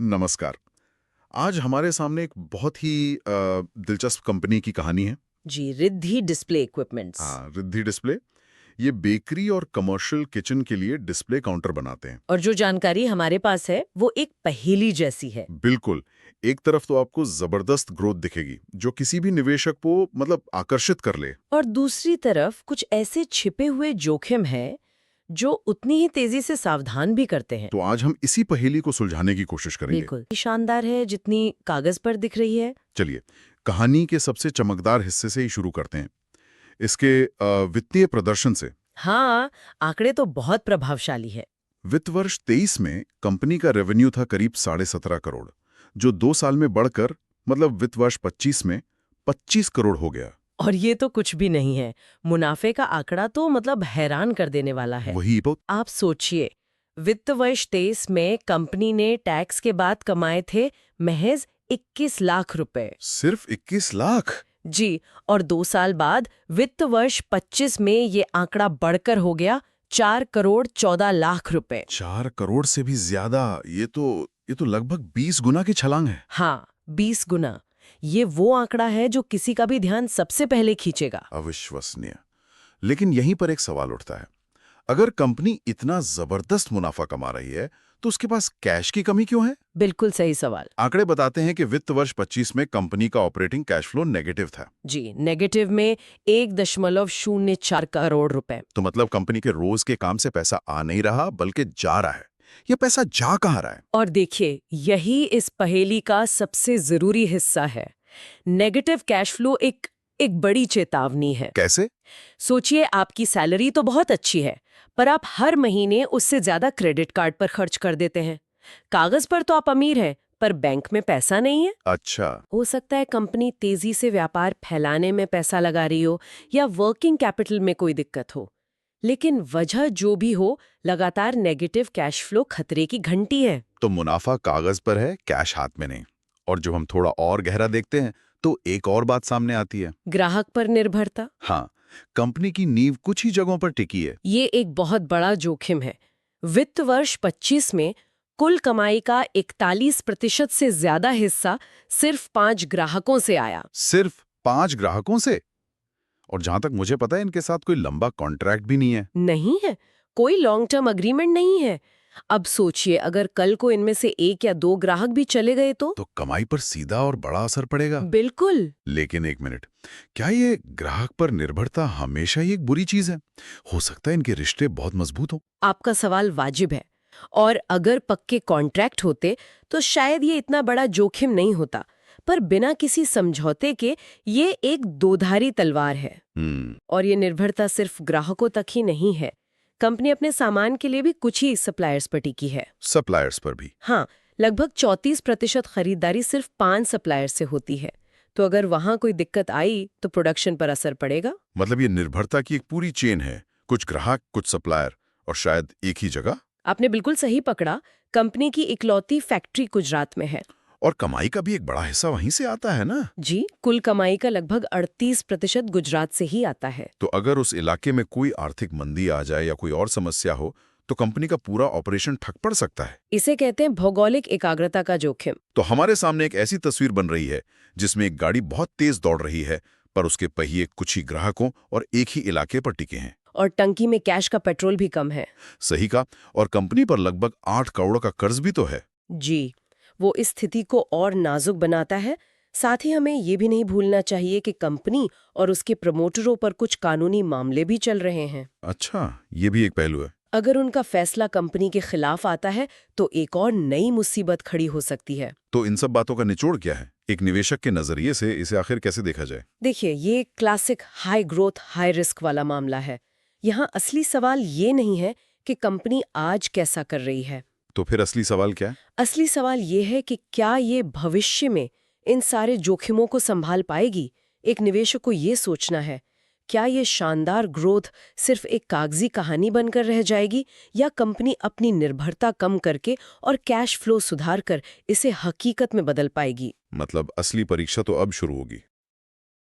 नमस्कार। आज हमारे सामने एक बहुत ही दिलचस्प कंपनी की कहानी है। जी, रिद्धि डिस्प्ले इक्विपमेंट्स। हाँ, रिद्धि डिस्प्ले। ये बेकरी और कमर्शियल किचन के लिए डिस्प्ले काउंटर बनाते हैं। और जो जानकारी हमारे पास है वो एक पहेली जैसी है। बिल्कुल। एक तरफ तो आपको जबरदस्त ग्रोथ दिखेगी, जो किसी भी निवेशक को मतलब आकर्षित कर ले। और दूसरी तरफ कुछ ऐसे छिपे हुए जोखिम हैं जो उतनी ही तेजी से सावधान भी करते हैं। तो आज हम इसी पहेली को सुलझाने की कोशिश करेंगे। बिल्कुल शानदार है जितनी कागज पर दिख रही है। चलिए, कहानी के सबसे चमकदार हिस्से से ही शुरू करते हैं। इसके वित्तीय प्रदर्शन से। हाँ, आंकड़े तो बहुत प्रभावशाली है। वित्त वर्ष 23 में कंपनी का रेवेन्यू था करीब 17.5 करोड़, जो 2 साल में बढ़कर मतलब वित्त वर्ष 25 में 25 करोड़ हो गया। और ये तो कुछ भी नहीं है। मुनाफे का आंकड़ा तो मतलब हैरान कर देने वाला है। वही बहुत। आप सोचिए, वित्त वर्ष 23 में कंपनी ने टैक्स के बाद कमाए थे महज 21 लाख रुपए। सिर्फ 21 लाख? जी, और 2 साल बाद वित्त वर्ष 25 में ये आंकड़ा बढ़कर हो गया 4 करोड़ 14 लाख रुपए। 4 करोड़ से भी ज्यादा। ये तो लगभग 20 गुना की छलांग है। हाँ, 20 गुना। ये वो आंकड़ा है जो किसी का भी ध्यान सबसे पहले खींचेगा। अविश्वसनीय। लेकिन यहीं पर एक सवाल उठता है। अगर कंपनी इतना जबरदस्त मुनाफा कमा रही है, तो उसके पास कैश की कमी क्यों है? बिल्कुल सही सवाल। आंकड़े बताते हैं कि वित्त वर्ष 25 में कंपनी का ऑपरेटिंग कैश फ्लो नेगेटिव था। जी, नेगेटिव में 1.04 करोड़ रुपए। तो मतलब कंपनी के रोज के काम से पैसा आ नहीं रहा, बल्कि जा रहा है। ये पैसा जा कहाँ रहा है? और देखिए, यही इस पहेली का सबसे जरूरी हिस्सा है। नेगेटिव कैश फ्लो एक बड़ी चेतावनी है। कैसे? सोचिए, आपकी सैलरी तो बहुत अच्छी है, पर आप हर महीने उससे ज्यादा क्रेडिट कार्ड पर खर्च कर देते हैं। कागज पर तो आप अमीर हैं, पर बैंक में पैसा नहीं है। अच्छा। हो सकता है कंपनी तेजी से व्यापार फैलाने में पैसा लगा रही हो या वर्किंग कैपिटल में कोई दिक्कत हो। लेकिन वजह जो भी हो, लगातार नेगेटिव कैश फ्लो खतरे की घंटी है। तो मुनाफा कागज पर है, कैश हाथ में नहीं। और जब हम थोड़ा और गहरा देखते हैं, तो एक और बात सामने आती है। ग्राहक पर निर्भरता। हाँ, कंपनी की नींव कुछ ही जगहों पर टिकी है। ये एक बहुत बड़ा जोखिम है। वित्त वर्ष 25 में कुल कमाई का 41% से ज्यादा हिस्सा सिर्फ 5 ग्राहकों से आया। सिर्फ 5 ग्राहकों से? और जहां तक मुझे पता है, इनके साथ कोई लंबा कॉन्ट्रैक्ट भी नहीं है। नहीं है, कोई लॉन्ग टर्म अग्रीमेंट नहीं है। अब सोचिए, अगर कल को इनमें से 1 या 2 ग्राहक भी चले गए तो कमाई पर सीधा और बड़ा असर पड़ेगा। बिल्कुल। लेकिन एक मिनट, क्या ये ग्राहक पर निर्भरता हमेशा ही एक बुरी चीज है? हो सकता है इनके रिश्ते बहुत मजबूत हो। आपका सवाल वाजिब है। और अगर पक्के कॉन्ट्रैक्ट होते तो शायद ये इतना बड़ा जोखिम नहीं होता। पर बिना किसी समझौते के ये एक दोधारी तलवार है। और ये निर्भरता सिर्फ ग्राहकों तक ही नहीं है। कंपनी अपने सामान के लिए भी कुछ ही सप्लायर्स पर टिकी है। सप्लायर्स पर भी? हाँ, लगभग 34% खरीदारी सिर्फ 5 सप्लायर्स से होती है। तो अगर वहां कोई दिक्कत आई तो प्रोडक्शन पर असर पड़ेगा। मतलब ये निर्भरता की एक पूरी चेन है। कुछ ग्राहक, कुछ सप्लायर, और शायद एक ही जगह। आपने बिल्कुल सही पकड़ा। कंपनी की इकलौती फैक्ट्री गुजरात में है। और कमाई का भी एक बड़ा हिस्सा वहीं से आता है ना? जी, कुल कमाई का लगभग 38% गुजरात से ही आता है। तो अगर उस इलाके में कोई आर्थिक मंदी आ जाए या कोई और समस्या हो, तो कंपनी का पूरा ऑपरेशन ठप पड़ सकता है। इसे कहते हैं भौगोलिक एकाग्रता का जोखिम। तो हमारे सामने एक ऐसी तस्वीर बन रही है जिसमें एक गाड़ी बहुत तेज दौड़ रही है, पर उसके पहिए कुछ ही ग्राहकों और एक ही इलाके पर टिके हैं। और टंकी में कैश का पेट्रोल भी कम है। सही कहा। और कंपनी पर लगभग 8 करोड़ का कर्ज भी तो है। जी, वो इस स्थिति को और नाजुक बनाता है। साथ ही हमें ये भी नहीं भूलना चाहिए कि कंपनी और उसके प्रमोटरों पर कुछ कानूनी मामले भी चल रहे हैं। अच्छा, ये भी एक पहलू है। अगर उनका फैसला कंपनी के खिलाफ आता है तो एक और नई मुसीबत खड़ी हो सकती है। तो इन सब बातों का निचोड़ क्या है? एक निवेशक के नजरिए से इसे आखिर कैसे देखा जाए? देखिए, ये classic high growth high risk वाला मामला है। यहाँ असली सवाल ये नहीं है कि कंपनी आज कैसा कर रही है। तो फिर असली सवाल क्या है? असली सवाल ये है कि क्या ये भविष्य में इन सारे जोखिमों को संभाल पाएगी। एक निवेशक को ये सोचना है, क्या ये शानदार ग्रोथ सिर्फ एक कागजी कहानी बनकर रह जाएगी या कंपनी अपनी निर्भरता कम करके और कैश फ्लो सुधार कर इसे हकीकत में बदल पाएगी। मतलब असली परीक्षा तो अब शुरू होगी।